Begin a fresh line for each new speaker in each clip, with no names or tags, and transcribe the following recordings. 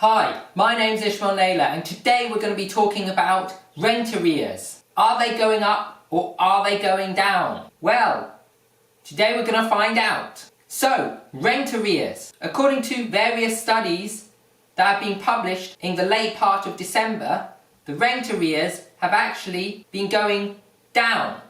Hi, my name's Ishmael Naylor and today we're going to be talking about rent arrears. Are they going up or are they going down? Well, today we're going to find out. So, rent arrears. According to various studies that have been published in the late part of December, the rent arrears have actually been going down.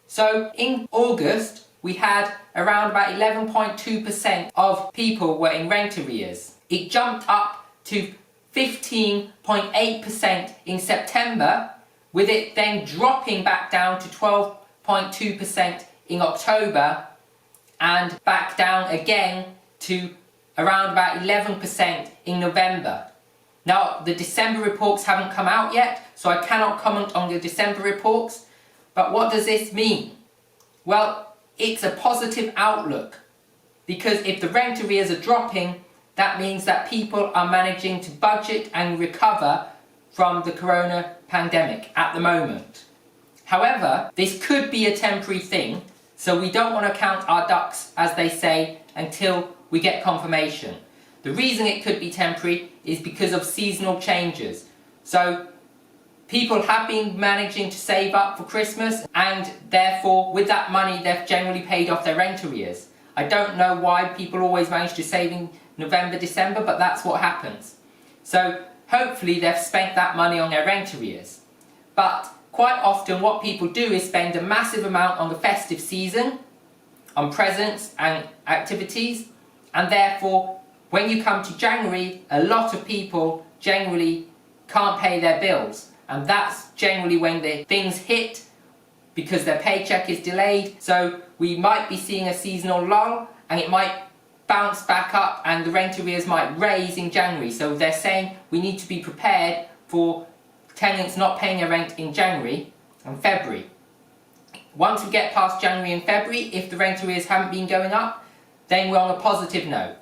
So, in August, we had around about 11.2% of people were in rent arrears. It jumped up to 15.8% in September, with it then dropping back down to 12.2% in October and back down again to around about 11% in November. Now, the December reports haven't come out yet, so I cannot comment on the December reports, but what does this mean? Well, it's a positive outlook, because if the rent arrears are dropping, that means that people are managing to budget and recover from the corona pandemic at the moment. However, this could be a temporary thing, so we don't want to count our ducks, as they say, until we get confirmation. The reason it could be temporary is because of seasonal changes. So people have been managing to save up for Christmas, and therefore with that money they've generally paid off their rent arrears. I don't know why people always manage to save in November, December, but that's what happens. So hopefully they've spent that money on their rent arrears. But quite often what people do is spend a massive amount on the festive season, on presents and activities, and therefore when you come to January, a lot of people generally can't pay their bills, and that's generally when the things hit because their paycheck is delayed. So we might be seeing a seasonal lull, and it might bounce back up and the rent arrears might raise in January. So they're saying we need to be prepared for tenants not paying their rent in January and February. Once we get past January and February, if the rent arrears haven't been going up, then we're on a positive note.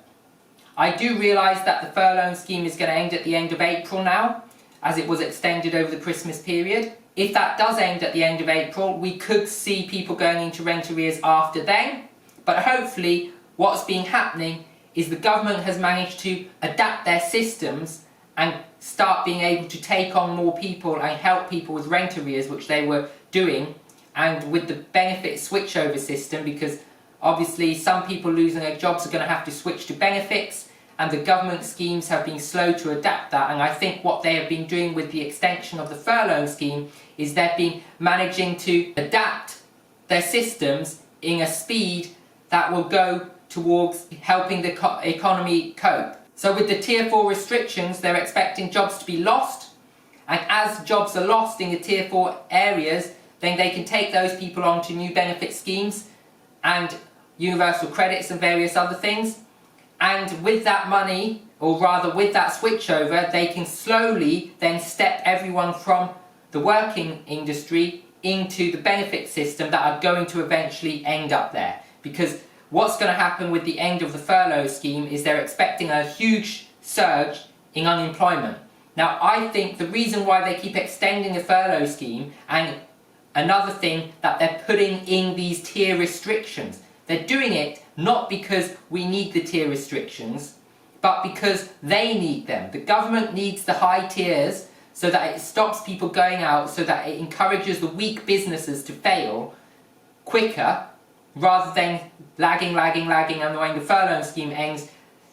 I do realise that the furlough scheme is going to end at the end of April now, as it was extended over the Christmas period. If that does end at the end of April, we could see people going into rent arrears after then, but hopefully what's been happening is the government has managed to adapt their systems and start being able to take on more people and help people with rent arrears, which they were doing, and with the benefit switchover system, because obviously some people losing their jobs are going to have to switch to benefits, and the government schemes have been slow to adapt that. And I think what they have been doing with the extension of the furlough scheme is they've been managing to adapt their systems in a speed that will go towards helping the economy cope. So with the Tier 4 restrictions, they're expecting jobs to be lost, and as jobs are lost in the Tier 4 areas, then they can take those people on to new benefit schemes and universal credits and various other things. And with that money, or rather with that switchover, they can slowly then step everyone from the working industry into the benefit system that are going to eventually end up there. Because what's going to happen with the end of the furlough scheme is they're expecting a huge surge in unemployment. Now, I think the reason why they keep extending the furlough scheme, and another thing that they're putting in these tier restrictions, they're doing it not because we need the tier restrictions, but because they need them. The government needs the high tiers so that it stops people going out, so that it encourages the weak businesses to fail quicker, rather than lagging, and when the furlough scheme ends,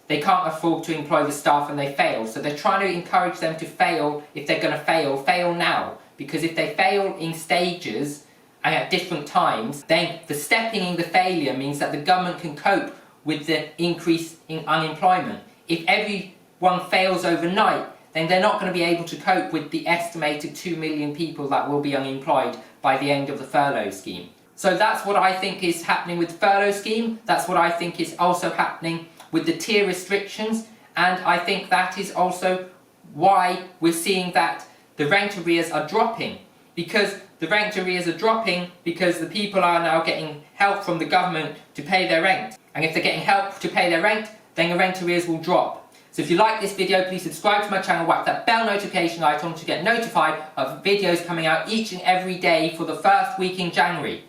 they can't afford to employ the staff and they fail. So they're trying to encourage them to fail. If they're going to fail now. Because if they fail in stages and at different times, then the stepping in the failure means that the government can cope with the increase in unemployment. If everyone fails overnight, then they're not going to be able to cope with the estimated 2 million people that will be unemployed by the end of the furlough scheme. So that's what I think is happening with the furlough scheme. That's what I think is also happening with the tier restrictions. And I think that is also why we're seeing that the rent arrears are dropping. Because the rent arrears are dropping because the people are now getting help from the government to pay their rent. And if they're getting help to pay their rent, then the rent arrears will drop. So if you like this video, please subscribe to my channel, whack that bell notification icon to get notified of videos coming out each and every day for the first week in January.